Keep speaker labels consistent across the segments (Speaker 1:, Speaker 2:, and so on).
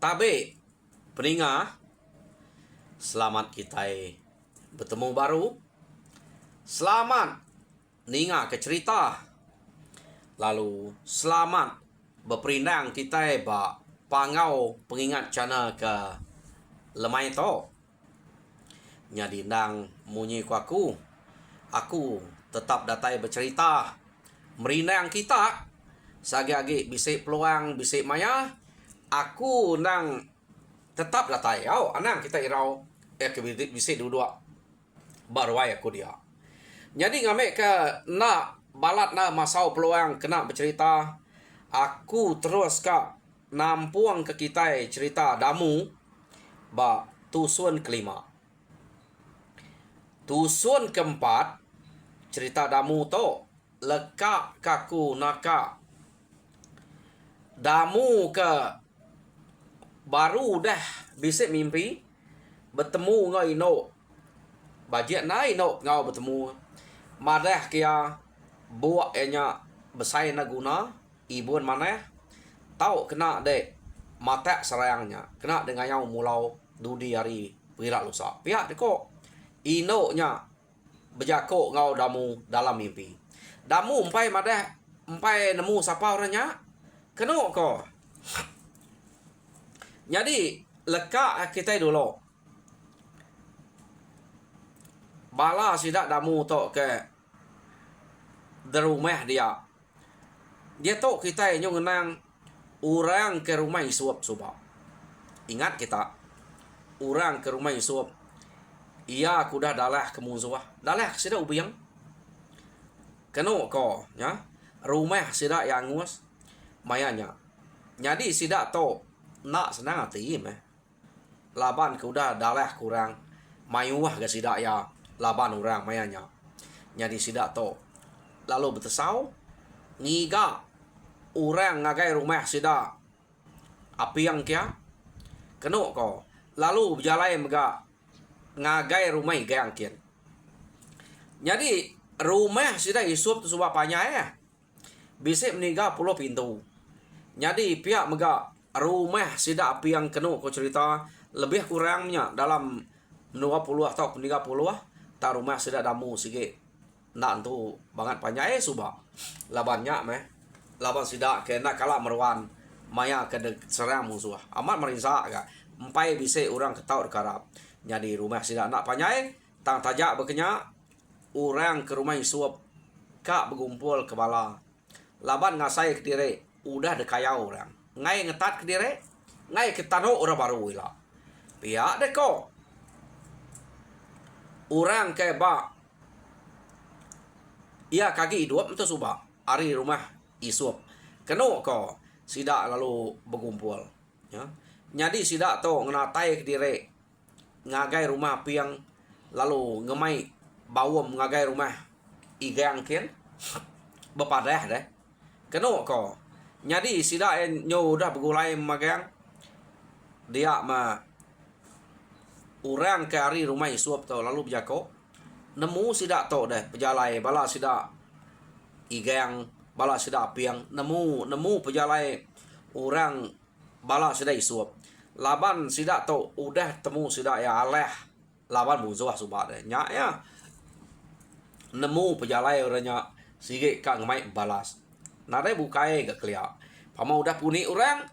Speaker 1: Tabe peninga, selamat kita bertemu baru. Selamat ninga ke cerita. Lalu selamat berperindang kita ba pangau pengingat cana ke lemai to. Nyadi ndang munyi ku aku tetap datai bercerita. Merindang kita sagi-agi bisik peluang bisik maya. Aku nang tetap datai anang kita irau bisik dua baru aku dia. Jadi ngamek ke nak balat na masau peluang kena bercerita. Aku terus ka nampuang ke kita cerita damu ba tusun kelima. Tusun keempat cerita damu to lekak kaku naka. Damu ke baru dah bisik mimpi bertemu ngai ino bajet na ino ngau bertemu madah kia buat enya besai na guna ibun mana tau kena de mata serayangnya kena dengan yang mulau dudi hari pira lusa pihak deko ino nya bejako ngau damu dalam mimpi damu empai madah empai nemu sapa orangnya kena ko. Jadi lekak kita dulu bala sidak damu to ke derumah dia to kita yang ngenang orang ke rumah isuap subak. Ingat kita orang ke rumah isuap ia kuda dalah kemusuah dalah sidak ubiang kena ko ya rumah sidak yang ngus mayanya. Jadi sidak to nak senang hati laban ke udah dalah kurang mayuah ke sidak ya laban orang mayanya. Jadi sidak to lalu betesau ngiga orang ngagai rumah sidak api yang kia kena ko lalu berjalan mega ngagai rumah yang kian. Jadi rumah sidak isup tu subak panjang bisik meniga pulau pintu. Jadi pihak mega rumah sidak api yang kena ko cerita lebih kurangnya dalam 20 atau 30 tak rumah sidak damu sikit nak tu banget panjang subak labannya laban sidak kena kalah meruan maya ke serang musuh amat merisa agak empai bisik orang ketau dekarap. Jadi rumah sidak nak panjang tang tajak berkenyak orang ke rumah isuap kak bergumpul kepala laban ngasai ke diri udah dekayau orang ngai ngetat ke diri ngai ke tanuk orang baru ila pihak deko orang ke ba ia kaki hidup itu subak hari rumah isup kena ko sidak lalu berkumpul ya. Jadi sidak to ngenatai ke diri ngagai rumah piang lalu ngemai bawam ngagai rumah igang kin bepadah deh kena ko. Jadi sidak nyo udah begulai magang dia orang ke hari rumah isup to lalu berjako nemu sidak to deh pejalai bala sidak igang bala sidak piang nemu pejalai orang bala sidak isup laban sidak to udah temu sidak ya aleh laban musuh subak deh nyak ya nemu pejalai orangnya sige kang mai balas nadai bukai ke kelia pama udah puni orang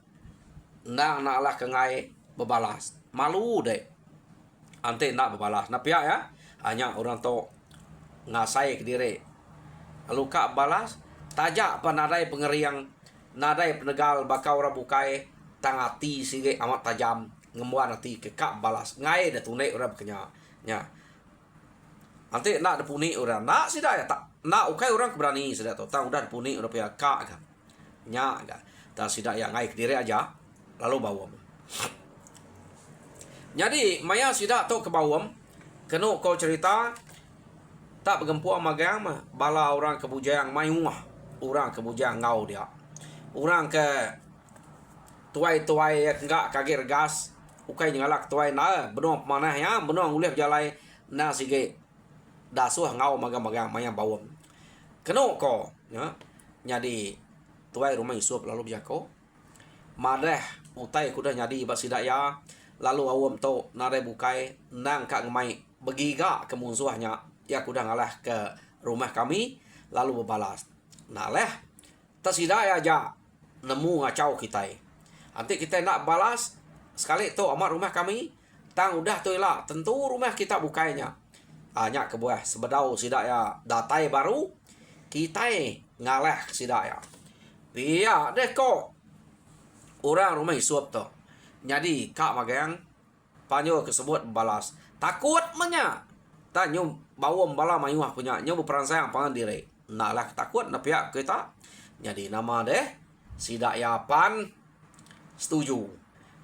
Speaker 1: ndang naklah kengai bebalas malu deh ante nak bebalas na pihak ya hanya orang to ngasai ke diri lalu kak balas tajak panadai pengeriang nadai penegal bakau orang bukai tangati sige amat tajam ngemuan hati ke kak balas ngai dah tunai orang kenya nya ante nak depuni orang nak sidak ya tak nak ukai orang berani sidak to tang udah depuni orang pihak kak kan nya kan tak sidak yang ngai ke diri aja lalu bawam. Jadi maya sidak to ke bawam kena kau cerita tak bergempu magang bala orang kebujang mayuah orang kebujang ngau dia orang ke tuai-tuai enggak kaget gas ukai ngalak tuai na benong mana ya benong ulih jalai na sige dasuh ngau magang-magang maya bawam kena ko ya. Jadi tuai rumah isup lalu bijako madah utai kuda nyadi ba sidak ya lalu awam to nare bukai nang kak ngemai begiga ke musuhnya ya kuda ngalah ke rumah kami lalu berbalas naleh tersidak ya ja nemu ngacau kita nanti kita nak balas sekali to amat rumah kami tang udah tu lah tentu rumah kita bukainya hanya kebuah sebedau sidak ya datai baru kita ngalah sidak ya biar deh kok orang rumah isuap tu jadi kak magang panyo kesebut balas takut menya tanyum bawa bala mayuah punya nyo berperansang pangan diri nak lah takut na pihak kita jadi nama deh sidak ya pan setuju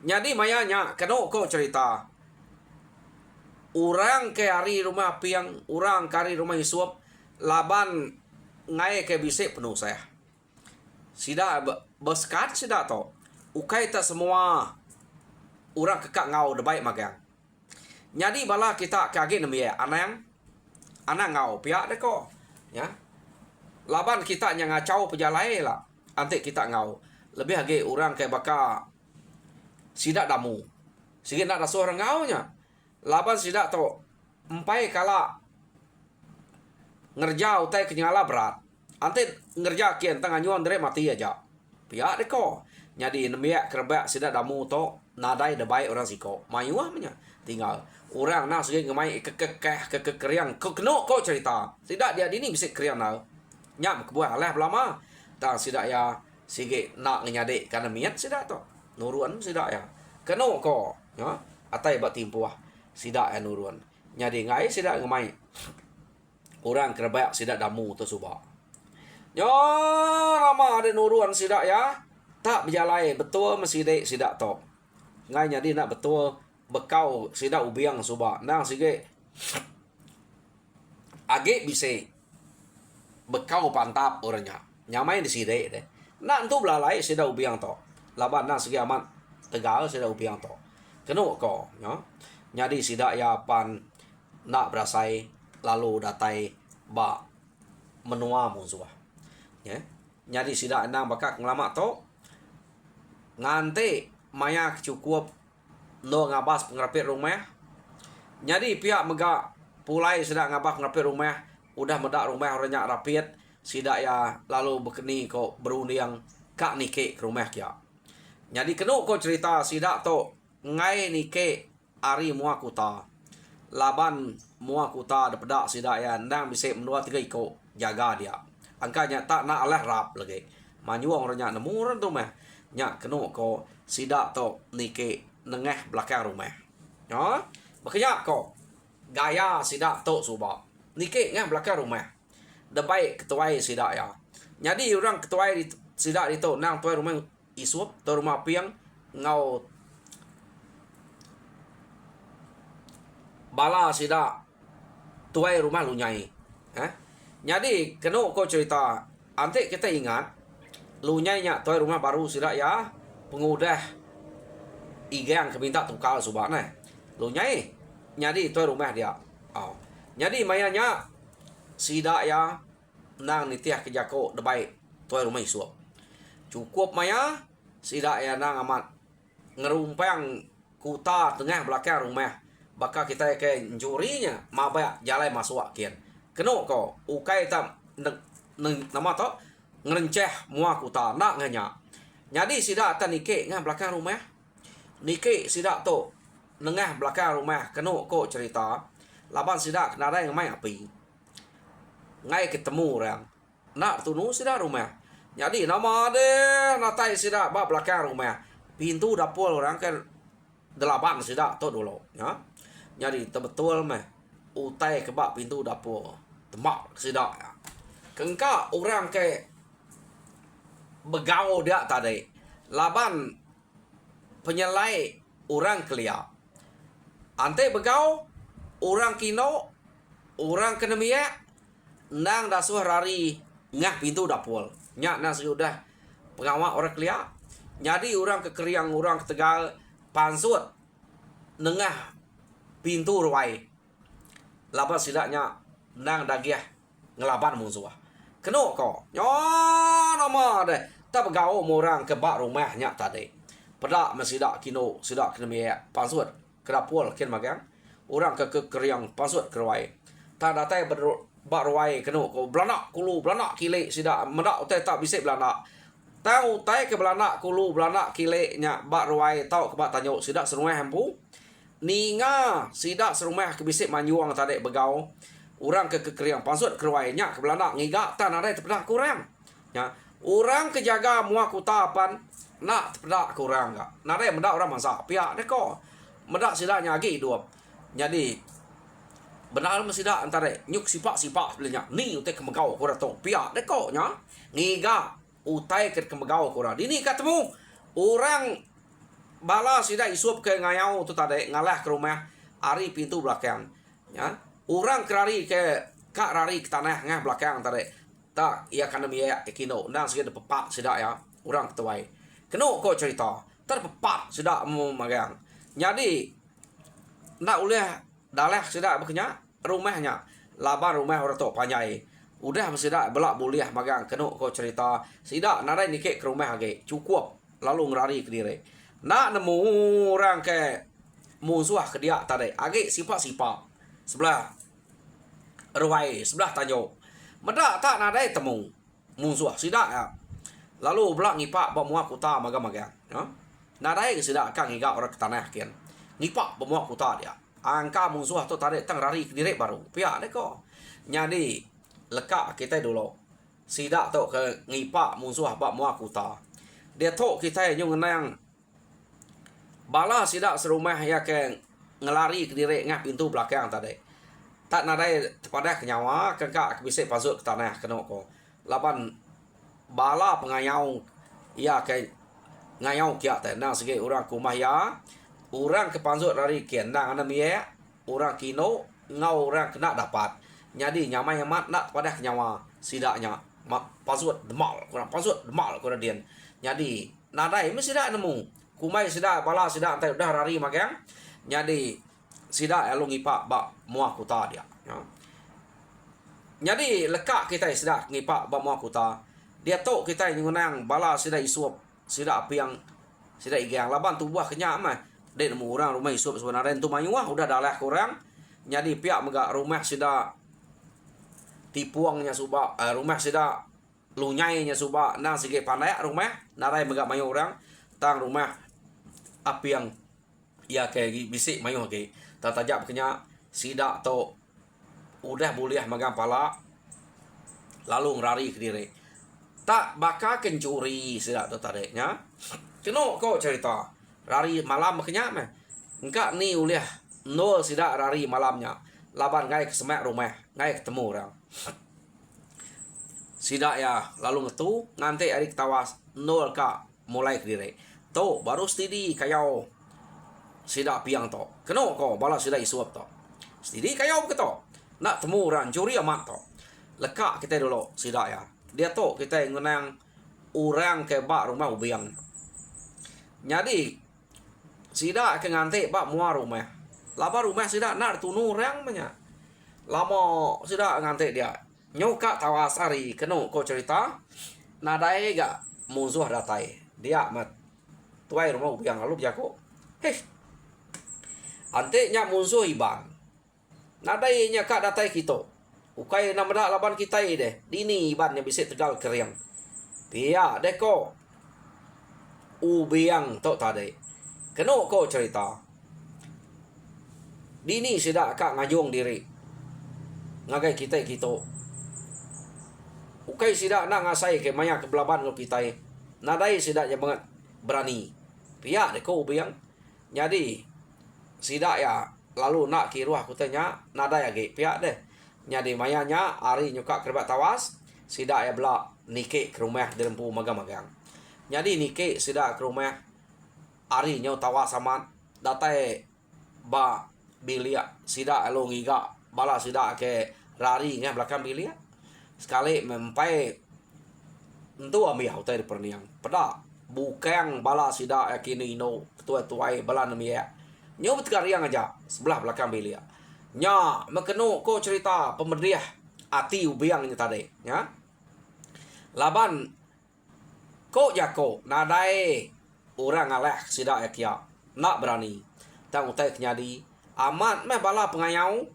Speaker 1: jadi mayanya kena kok cerita orang ke hari rumah piang orang kari rumah isuap laban ngai ke bisik penuh saya sidak beskat sidak to ukai tak semua orang kekak ngau debaik magang jadi bala kita kaget nemi anang ngau pihak deh kok ya laban kita yang ngacau pejalai lah antik kita ngau lebih lagi orang kayak baka sidak damu sikit nak rasa orang ngau nya laban sidak to empai kala ngerja utai kenyala berat antik ngerja kian tengah nyuan dere mati aja pihak deh kok jadi nemiak kerbak sidak damu to nadai debai orang siko mayuah menya tinggal orang nak segi ngemai kekeriang kekeno kau cerita sidak dia dini bisa keriang nak nyam kebuah lah belama tang sidak ya segi nak nyadik karena miat sidak to nuruan sidak ya keno kau ya atai bat timpuah sidak ya nuruan nyadi ngai sidak ngemai orang kerbak sidak damu tu subak yo lama ada nuruan sidak ya tak berjalai betul mesti dek sidak to ngai nyadi nak betul bekau sidak ubiang suba nang sige age bise bekau pantap orangnya nyamai di side deh nak tu belalai sidak ubiang to laban nang sige aman tegal sidak ubiang to keno ko ya nyadi sidak ya pan nak berasai lalu datai ba menua musuh ya nyadi sidak nang bakak ngelama to ngante maya cukup no ngabas pengrapit rumah jadi pihak mega pulai sedang ngabas pengrapit rumah udah medak rumah orangnya rapit sidak ya lalu bekeni kok berunding kak nike ke rumah kia jadi kenu kok cerita sidak to ngai nike ari mua kuta laban mua kuta depedak sidak ya ndang bisa menua 3 iko jaga dia angkanya tak nak alah rap lagi manyuang orangnya nemu orang tu mah nya kenu kok sidak to nike nengah belakang rumah ya makanya kok gaya sidak to suba nike ngah belakang rumah debai ketuai sidak ya jadi orang ketuai sidak itu nang tuai rumah isup tu rumah piang ngau bala sidak tuai rumah lunyai jadi kena kau cerita antik kita ingat lunyainya tuai rumah baru sidak ya pengudah igang keminta tukal subana lunyai jadi tuai rumah dia jadi mayanya sidak ya nang nitiah kejako debai tuai rumah isuap cukup maya sidak ya nang amat ngerumpang kuta tengah belakang rumah baka kita ke jurinya mabaya jalai masuk kian keno ko ukai tam nama to ngerenceh mua kuta nak nganya jadi sidak tan nike ngah belakang rumah nike sidak to nengah belakang rumah keno ko cerita laban sidak nadai ngamai api ngai ketemu orang nak tunu sidak rumah jadi nama deh natai sidak ba belakang rumah pintu dapur orang kan 8 sidak to dulu ya jadi betul mah utai kebak pintu dapur temak sidak ya kengka orang ke begau dia tadi laban penyelai orang kelia ante begau orang kino orang kenemia nang dasuh rari ngah pintu dapur nyak nang sudah pengawak orang kelia jadi orang kekeriang orang ketegal pansut nengah pintu ruai laban sidaknya nang dagiah ngelaban musuh keno ko yo nama deh tak begau orang kebak rumahnya tadi pedak masida kino sida kena mie pasut kerapul ken magang orang ke keriang pasut kerwai tak datai barwai keno ko belanak kulu belanak kile sida medak utai tak bisik belanak tahu tai ke belanak kulu belanak kile nya barwai tau ke tanyo sida serumah hampu ninga sida serumah ke bisik manyuang tadi begau orang ke keriang pasut kerwai nya ke belanak ngiga tan ada tepedak kurang nya orang kejaga mua kutapan nak tepedak kurang gak nare medak orang masak pihak deko medak sida nyagi dua jadi benar masida antara nyuk sipak sebenarnya ni utai kemegau kora to pihak deko nya ngiga utai ke kemegau kora dini ketemu orang bala sida isup ke ngayau tu tadi ngalah ke rumah ari pintu belakang ya orang kerari ke kak rari ke tanah ngah belakang tadi tak ia kana mia ekino nang sida pepak sida ya orang ketuai keno ko cerita terpepak sida magang jadi nak uleh dalah sida bekenya rumahnya laban rumah orang tu panjai udah sida belak buliah magang keno ko cerita sida narai nikek ke rumah age cukup lalu ngerari ke diri nak nemu orang ke musuh ke dia tadi age sipak sebelah ruai sebelah tanyo medak tak nadai temu musuh sida ya lalu belak ngipak bamua kuta magang ya nadai sida kang ngiga orang ke tanah kian ngipak bamua kuta dia angka musuh tu tadi tang rari ke diri baru pihak deko jadi lekak kita dulu sida tu ke ngipak musuh bamua kuta dia tu kita nyung nang bala sida serumah ya ke ngelari ke diri ngah pintu belakang tadi tak nadai pada kenyawa kengkak bisa pasuk ke tanah kena ko laban bala pengayau ya ke ngayau kia teh nang segi orang kumah ya orang ke pasuk dari kian nang ana mie orang kino ngau orang kena dapat jadi nyamai mat nak pada kenyawa sidaknya pasuk demal kurang pasuk demal kurang dian jadi nadai mesti dak nemu kumai sida bala sida antai udah rari magang jadi sida elu ngipak bak mua kuta dia ya. Jadi lekak kita sida ngipak bak mua kuta dia tok kita nyunang bala sida isuap sida api yang sida igang laban tubuh kenya mah dek nemu orang rumah isuap sebenarnya tu mayuah udah dalah kurang jadi pihak megak rumah sida tipuangnya subak rumah sida lunyainya subak nang sige pandai rumah narai megak mayu orang tang rumah api yang ya kayak bisik mayu ke tatajak kenya sida to udah buliah magang pala lalu ngerari ke diri tak bakal kencuri sida to tadeknya keno kok cerita rari malam kenya mah engkak ni uliah nol sida rari malamnya laban ngai ke semak rumah ngai ketemu orang sida ya lalu ngetu nganti hari ketawas nol kak mulai ke diri to baru stidi kayau sida piang to keno ko bala sida isuap to stidi kayau ke to nak temu orang curi amat to lekak kita dulu sida ya dia to kita ngenang orang ke bak rumah ubiang jadi sida ke ngante bak mua rumah laba rumah sida nak tunu orang banyak lama sida ngante dia nyoka tawasari keno ko cerita nadai ga musuh datai dia mat tuai rumah ubiang lalu jago ante nya musuh ibang nadai nya kak datai kita ukai namada laban kita deh dini iban yang bisa tegal keriang pia deko ubiang tok tadi keno ko cerita dini sida kak ngajung diri ngagai kita ukai sida nak ngasai ke maya ke belaban ko kita nadai sida nya banget berani pia deko ubiang jadi sida ya lalu nak kiruah kutanya nada ya ge pihak deh nyadi mayanya ari nyuka kerbat tawas sida ya bela nike ke rumah derempu magang-magang nyadi nike sida ke rumah ari nyau tawas sama datai ba bilia sida elo ngiga bala sida ke rari nya belakang bilia sekali mempai entu ambil hotel perniang pada bukan bala sida ya kini no tua-tuai bala namia nyo betkariang aja sebelah belakang belia nya mekeno ko cerita pemediah ati ubiang ni tadi ya laban ko jako nadai orang ngalah sida ya kia nak berani tang utai kenyadi amat meh bala pengayau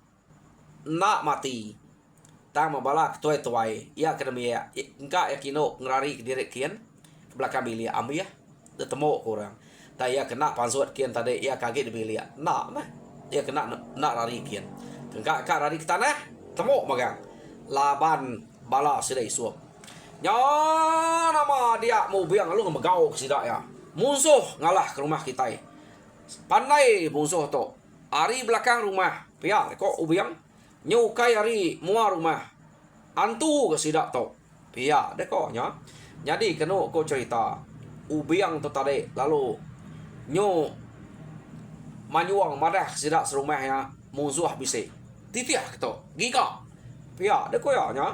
Speaker 1: nak mati tang mabala tuai ia kedemia engka ya kino ngerari ke direk kian ke belakang bilia ambil ya detemo orang ta ia kena pansuat kian tadi ia kaget di bilia nak meh ia kena nak lari kian engka lari ke tanah temo magang laban bala sidai suap nya nama dia mau biang lu ngemegau sida ya musuh ngalah ke rumah kita pandai musuh to ari belakang rumah pia kok ubiang nyukai ari mua rumah antu ke sida to pia deko nya jadi keno ko cerita ubiang to tadi lalu nyu manyuang madah sida serumah ya musuh bisi titiah to giga pia deko ya nya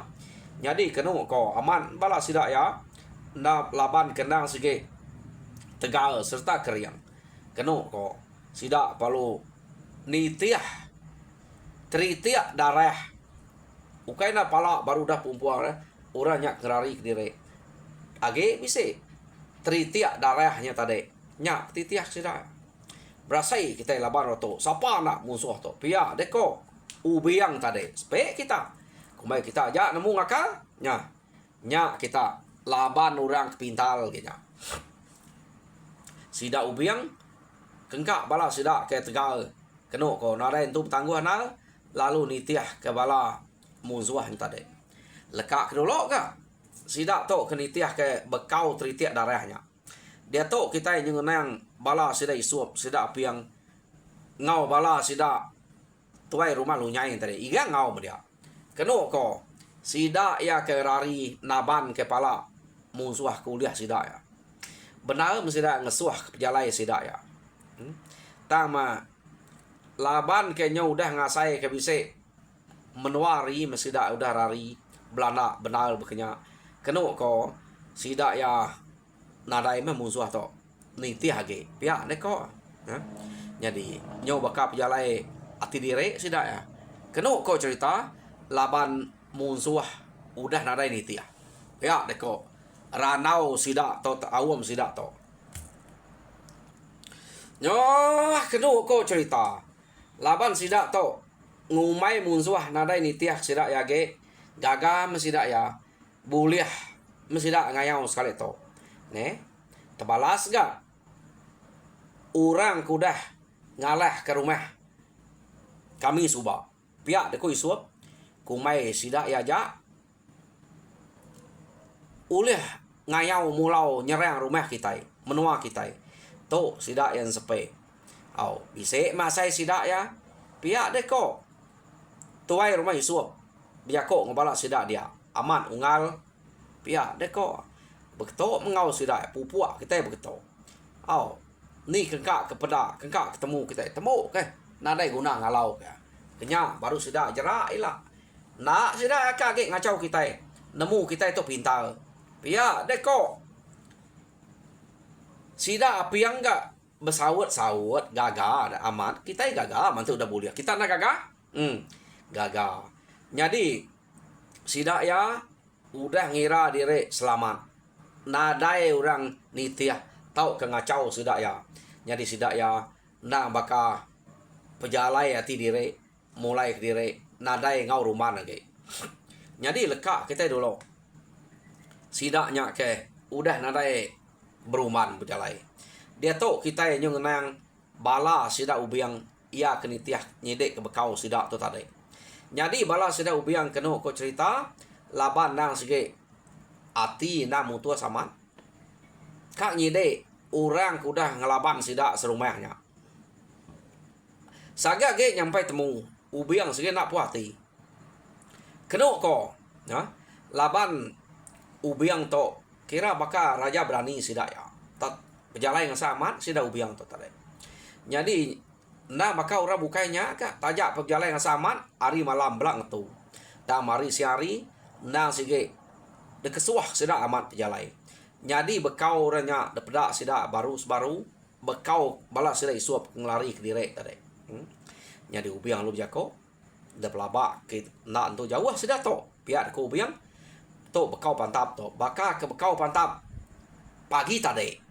Speaker 1: jadi keno ko aman bala sida ya na laban kenang sige tegal serta keriang keno ko sida palu nitiah tritiah darah ukaina pala baru dah pumpuang orangnya kerari kedire age bise tritiah darahnya tadi nyak titiah sida berasai kita laban roto sapa nak musuh to pia deko ubiang tadi spe kita kumai kita aja nemu ngaka nya kita laban orang kepintal gitu sida ubiang kengkak bala sida ke tegal keno ko narain tu tangguh nal lalu nitiah ke bala musuh yang tadi lekak kedolok ka sida to ke nitiah ke bekau tritiak darahnya dia to kita yang nang bala sida isup sida apiang ngau bala sida tuai rumah lu nyai tadi iga ngau dia keno ko sida ya ke rari naban kepala musuh kuliah sida ya benar sida ngesuah ke pejalai sida ya tama laban kenya udah ngasai ke bise menuari mesida udah rari belanda benar bekenya keno ko sida ya nadai meh musuh to niti hage pia neko jadi nyo baka pejalai ati dire sida ya keno ko cerita laban musuh udah nadai niti ya neko ranau sida to awam sida to nyo keno ko cerita laban sida to ngumai musuh nadai nitiah sida ya ge gaga mesida ya buliah mesida ngayau sekali to ne tebalas ga orang kudah ngalah ke rumah kami suba pihak deko isuap kumai sida ya ja ulih ngayau mulau nyerang rumah kita menua kita to sida yang sepe au bise masai sida ya pihak deko tuai rumah isuap biako ngobala sida dia aman ungal pihak deko beketo mengau sida pupua kita beketo au ni kengkak kepeda kengkak ketemu kita temu ke nadai guna ngalau ke kenya baru sida jerak ila nak sida kaget ngacau kita nemu kita itu pintar pihak deko sida apiang ga bersawat gagal ada aman kita gagal mantu udah boleh kita nak gagal gagal jadi sida ya udah ngira diri selamat nadai orang nitiah tau ke ngacau sida ya jadi sida ya na baka pejalai hati diri mulai ke diri nadai ngau rumah lagi jadi lekak kita dulu sidaknya ke udah nadai beruman pejalai dia tu kita yang ngenang bala sida ubiang ia kenitiah nyedek ke bekau sida tu tadi jadi bala sida ubiang keno ko cerita laban nang sige ati na mutua sama kak nyedek orang kudah ngelaban sida serumahnya saga ge nyampai temu ubiang sige nak puati keno ko laban ubiang to kira baka raja berani sida ya pejalai yang sama sida ubiang to tadi jadi na maka orang bukainya ka tajak pejalai yang sama hari malam belang tu dan mari siari na sige dekesuah sida amat pejalai jadi bekau orangnya depedak sida baru bekau balas sida isuap ngelari ke direk tadi jadi ubiang lu jako de pelaba ke na tu jauh sida to pihak ku ubiang to bekau pantap to baka ke bekau pantap pagi tadi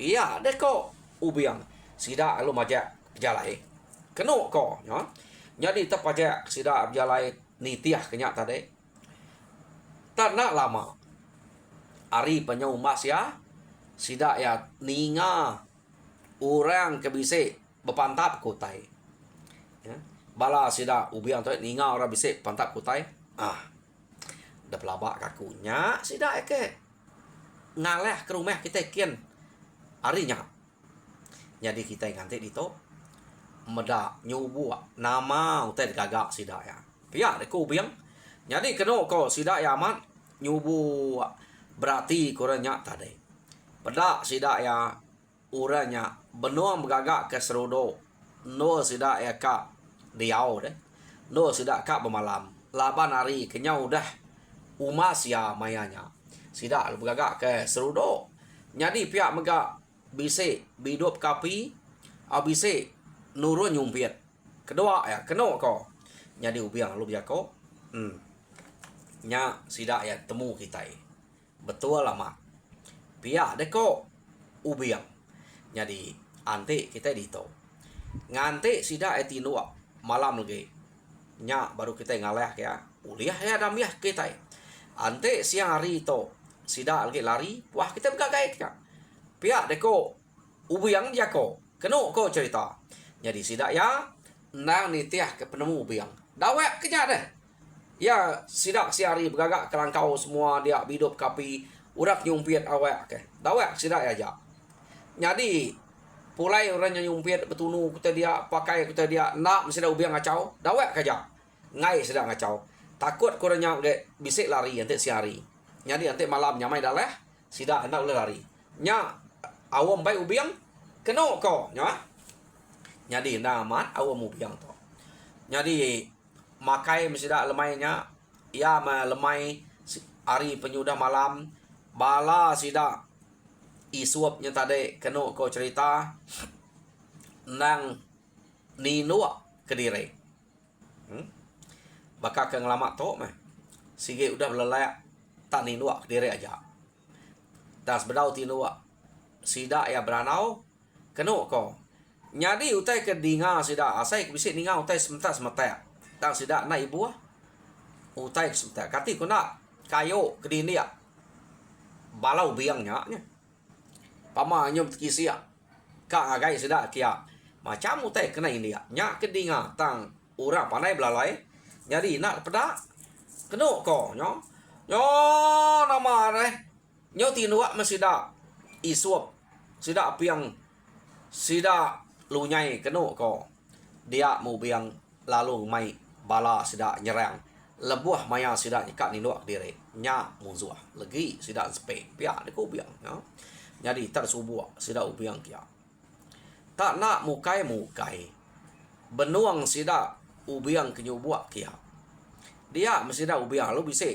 Speaker 1: Iya deko ubiang sida lu majak jalai. Keno ko nya. Jadi tepajak sida jalai nitiah kenyak tadi. Tak nak lama. Ari penyau mas ya. Sida ya ninga orang kebise berpantap kutai. Ya. Bala sida ubiang tu ninga orang bise pantap kutai. Dah pelabak kakunya sida eke. Ngaleh ke rumah kita kian arinya. Jadi kita nganti dito meda nyubu nama utai gagak sida ya. Pia deku ubiang. Jadi keno ko sida ya amat nyubu berarti kurangnya tadi. Pada sida ya uranya benuang bergagak ke serudo. No sida ya kak diau deh. No sida kak bermalam. Laban hari kenyau dah umas ya mayanya. Sida bergagak ke serudo. Jadi pihak megak bise bidup kapi abise nurun nyumpiat. Kedua ya keno ko. Jadi ubiang lu biako. Nya sida ya temu kita. Betul lama. Pihak deko ubiang. Jadi ante kita dito. Ngante sida etinu malam lagi. Nya baru kita ngaleh ya. Uliah ya damiah kita. Ante siang hari itu sida lagi lari. Wah kita bergagai ya. Pihak deko ubiang jako. Keno ko cerita. Jadi sida ya nang nitiah ke penemu ubiang. Dawek kenya deh. Ya sidak siari bergagak kelangkau semua dia bidup kapi urak nyumpiat awak ke. Dawek sidak aja. Jadi pulai orang yang nyumpiat betunu kita dia pakai kita dia nak mesti dah ubiang ngacau. Dawek aja. Ngai sidak ngacau. Takut kurangnya ge bisik lari nanti siari. Jadi nanti malam nyamai dah leh sidak hendak boleh lari. Nya awam baik ubiang keno ko nya. Jadi namat awam ubiang to. Jadi makai mesti dah lemainya ia melemai hari penyudah malam bala sida isuapnya tadi keno ko cerita nang ninua kediri bakal ke ngelamak to meh sige udah belelayak tak ninua kediri aja das bedau tinua sida ya beranau keno ko nyadi utai ke dinga sida asai bisik ninga utai sementak tang sida na ibu utai sebentar kati kuna kayo kedini ya balau biangnya pama nyom kisia ka agai sida kia macam utai kena ini ya nya kedinga tang urang panai belalai jadi nak peda keno ko nyo nama reh nyo tinua masida isuap sida piang sida lunyai keno ko dia mau biang lalu mai bala sida nyerang lebuah maya sida ikat ninduak diri nya muzuah lagi sida sepe pia deku biang no? Jadi tak subuh sida ubiang kia tak nak mukai benuang sida ubiang kenyubuak kia dia mesti dah ubiang lu bisa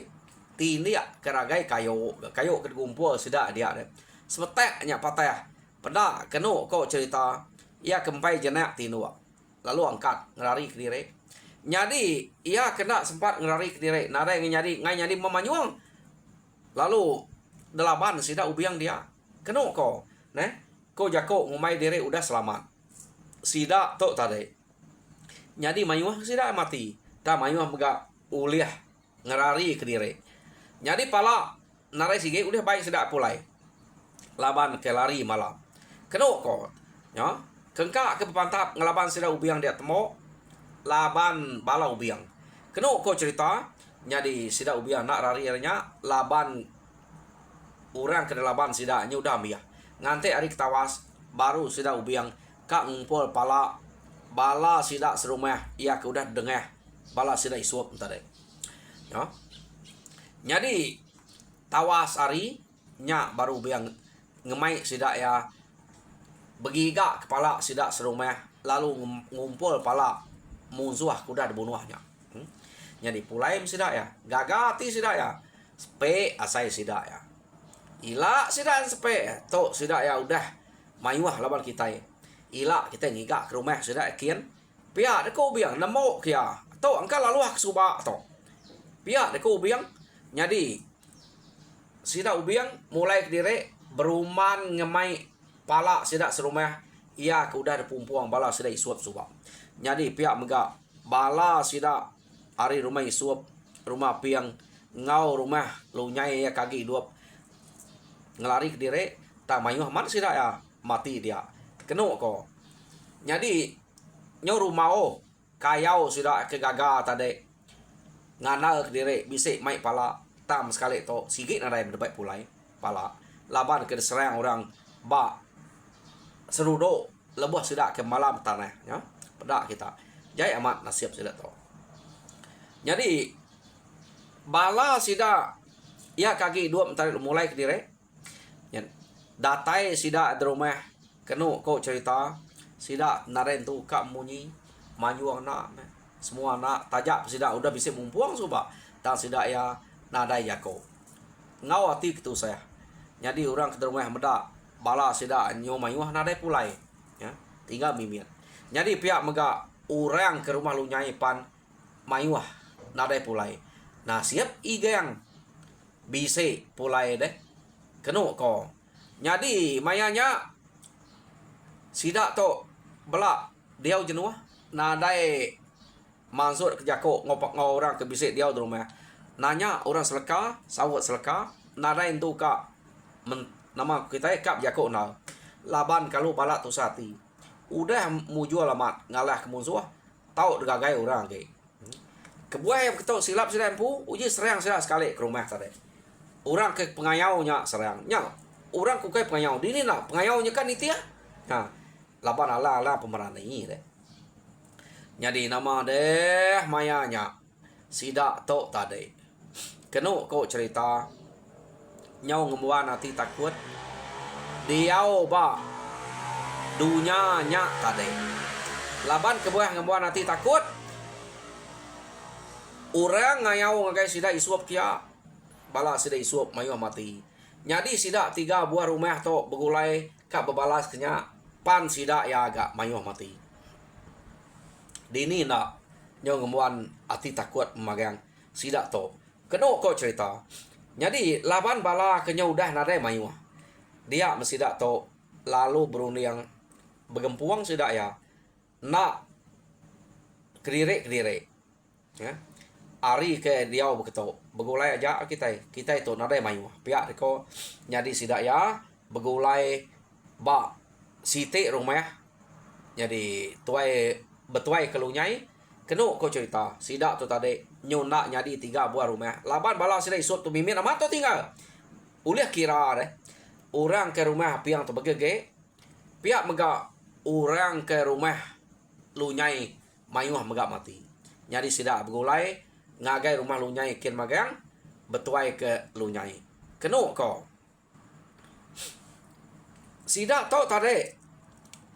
Speaker 1: tinia keragai kayo kegumpul sida dia deh semetek nya patah pada keno kau cerita ia kempai jenak tinua lalu angkat ngelari ke diri. Jadi ia kena sempat ngelari ke diri. Nada yang nyadi memanyuang. Lalu delapan sida ubiang dia. Kena ko, ko jako ngumai diri udah selamat. Sida tok tadi. Nyadi manyuang sida mati. Ta manyuang megak uliah ngelari ke diri. Nyadi pala narai sige udah baik sida pulai. Laban ke lari malam. Kena ko, ya. Kengkak ke pantap ngelaban sida ubiang dia temo laban bala ubiang. Keno ko cerita nyadi sida ubiang nak rari-rarinya laban orang ke laban sida nyudah mia. Ngante hari ketawas baru sida ubiang kak ngumpul pala bala sida serumah ia ke udah dengah bala sida isuap tadi. Ya. Nyadi tawas hari nya baru ubiang ngemai sida ya begiga kepala sida serumah lalu ngumpul pala musuh kuda dibunuhnya. Jadi pulai sida ya gagati sida ya sepe asai sida ya ila sida sepe to sida ya udah mayuah lawan kita ya ila kita ngiga ke rumah sida kian pia deko biang nemo kia to angka lalu hak suba to pia deko biang jadi sida ubiang mulai ke dire beruman ngemai pala sida serumah ia ke udah ada pumpuang bala sida isuap subak. Jadi pihak mega bala sida ari rumah isuap rumah piang ngau rumah lu nyai ya kaki duap ngelari ke dire tak mayuh man sida ya mati dia kenu ko. Jadi nyo rumao kayau sida ke gaga tadi ngana ke dire bisik mai pala tam sekali to sigit nadai berdebat pulai pala laban ke serang orang ba serudo lebuh sida ke malam tanah ya pedak kita jai amat nasib sida to. Jadi bala sida ya kaki dua mentari mulai ke dire datai sida di rumah kenu kau cerita sida naren tu kak munyi maju anak semua anak tajak sida udah bisa mumpuang suba dan sida ya nadai yako ngau hati gitu saya. Jadi orang ke rumah meda bala sida nyo mayuh nadai pulai ya tinggal mimian. Jadi pihak mega orang ke rumah lu nyai pan mayuh nadai pulai nah siap igeng bisa pulai deh kenu ko. Jadi mayanya sida to belak dia jenuh nadai mansur ke jako ngopak ngau orang ke bisik dia di rumah nanya orang seleka sawat seleka nadai tu kak nama kita kap jako na laban kalau balak tu sati udah mujual alamat ngalah ke musuh tahu degagai orang ke kebuah yang ketok silap sida empu uji serang sida sekali ke rumah tadi orang ke pengayaunya serangnya orang ku kai pengayau dini nak pengayaunya kan itu ya nah laban ala pemeran ini deh. Jadi nama deh mayanya sida to tadi kenu kau cerita nyau ngemuan hati takut diau ba dunya nya tadi laban kebuah ngemuan hati takut orang ngayau ngagai sida isuap kia bala sida isuap mayu mati. Jadi sida 3 buah rumah to begulai kak bebalas kenya pan sida ya agak mayuh mati. Dini nak nyo ngemuan ati takut magang sida to. Keno kau cerita. Jadi laban bala kenya udah nadai mayuh. Dia mesida to lalu berunding begempuang sida ya. Nak keririk ya. Ari ke dia begitu begulai aja kita itu nadai mayu pihak ko jadi sida ya begulai ba siti rumah jadi tuai betuai kelunyai kenu ko cerita sida tu tadi nyona jadi 3 buah rumah laban bala sida isut tu mimin amat tu tinggal ulih kira deh orang ke rumah piang tu begege pihak mega orang ke rumah lunyai mayu mega mati jadi sida begulai ngagai rumah lu nyai kin magang betuai ke lu nyai kenu ko sida to tade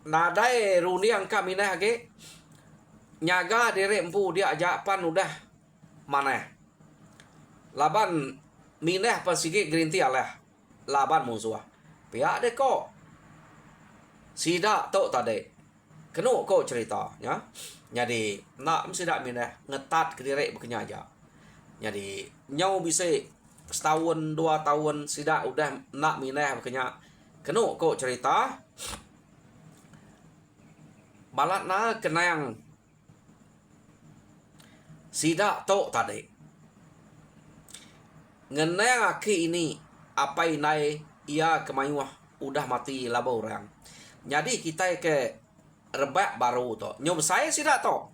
Speaker 1: nadai runiang kami nah ge nyaga dire empu dia ajapan udah mana laban mineh pasigi gerinti alah laban musuh pihak de ko sida to tade kenu ko cerita ya. Jadi nak mesti tak minah ngetat ke direk berkenya aja. Jadi nyau bisa setahun 2 tahun sidak udah nak minah berkenya kenu ko cerita balat na kenang sidak to tadi ngenang aki ini apa inai ia kemayuah udah mati laba orang. Jadi kita ke rebak baru to nyom saya sida to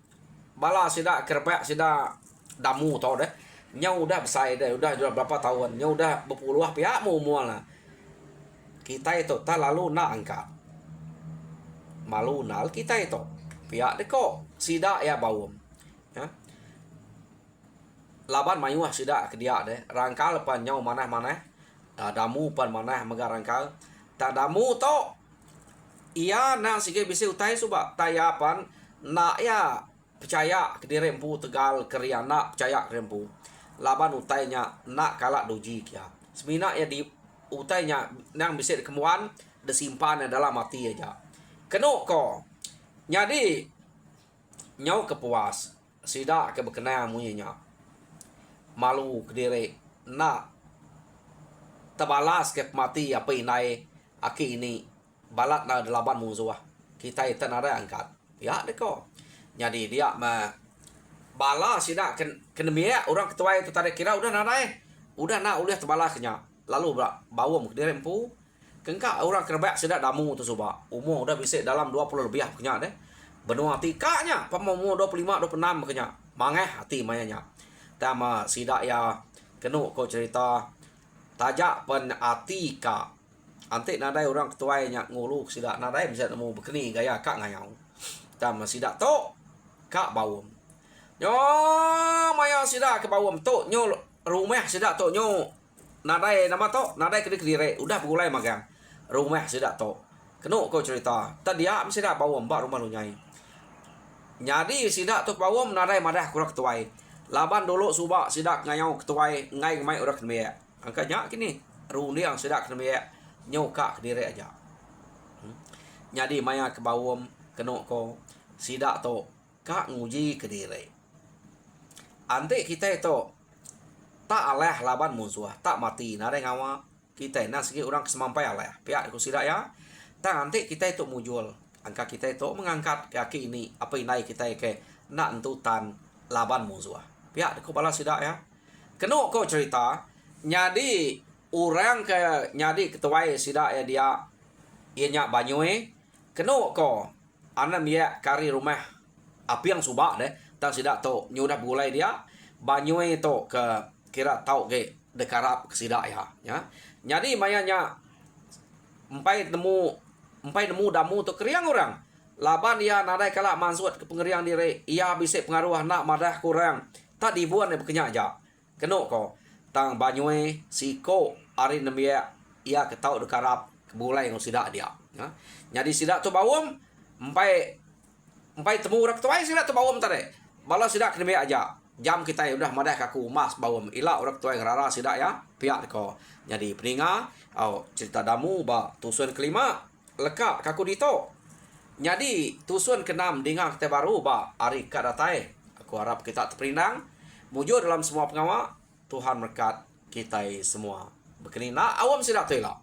Speaker 1: bala sida kerbak sida damu to deh nyau udah besar deh udah berapa tahun nyau udah berpuluh pihak mau lah kita itu tak lalu nak angkat malu nal kita itu pihak deh kok sida ya bawum ya laban mayuah sida ke dia deh rangkal pan nyau mana damu pan mana mega rangkal tak damu to ia nak sige bisa utai suba tayapan nak ya percaya ke dirempu tegal keriana percaya ke rempu laban utainya nak kalak doji ya semina ya di utainya nang bisa kemuan disimpan dalam mati aja kenu ko jadi nyau kepuas sida ke berkena munya malu ke dire nak terbalas ke mati apa inai aki ini balat na delaban musuh kita itu nada angkat ya deko. Jadi dia bala sida kena miak orang ketua itu tarik kira udah nadai udah nak uliah terbala kenya lalu bawam ke dirempu kengka orang kena baik sida damu tu suba umur udah bisa dalam 20 lebih kenya deh benua tikanya pemamu 25 26 kenya mangeh hati mayanya tama sida ya kenu ko cerita tajak pen atika ante nadai orang ketua nya ngulu sida nadai bisa nemu bekeni gaya kak ngayau tama sida to kak bawam nyo maya sida ke bawam to nyo rumah sida to nyo nadai nama to nadai kedire udah begulai magang rumah sida to kenu ko cerita tadi ya sida bawam ba rumah lu nyai jadi sida to bawam nadai madah kurak ketuai laban dulu suba sida ngayau ketuai ngai mai urak kemia angkanya kini ruliang sida kemia nyo kak kedire aja jadi maya ke bawam kenu ko sida to kak nguji kedire ante kita itu tak aleh laban musuh tak mati nare ngawa kita nah segi orang kesemampai aleh pihak aku sidak ya tak ante kita itu mujul angka kita itu mengangkat kaki ini apa inai kita ke nak entutan laban musuh pihak aku balas sidak ya kenu kau cerita nyadi orang ke nyadi ketua sidak ya dia ianya banyue kenu kau anak dia kari rumah api yang subak deh tang sidak to nyudah bulai dia banyue to ke kira tau ke dekarap ke sidak ya jadi mayanya empai nemu damu to keriang orang laban dia nadai kala mansut ke pengeriang diri ia bisa pengaruh nak madah kurang tak dibuan bekenya aja keno ko tang banyue siko ari nemia ia ke tau dekarap ke bulai ngo sidak dia ya jadi sidak to bawum empai temu orang tuai sidak to bawum tare balas sidak kene aja jam kita udah madah kaku mas bawam ila orang tua yang rara sidak ya pihak ko jadi peninga cerita damu ba tusun kelima leka kaku dito jadi tusun keenam dengar kita baru ba ari kadatai aku harap kita terperinang mujur dalam semua pengawa Tuhan berkat kita semua bekeni na awam sidak tela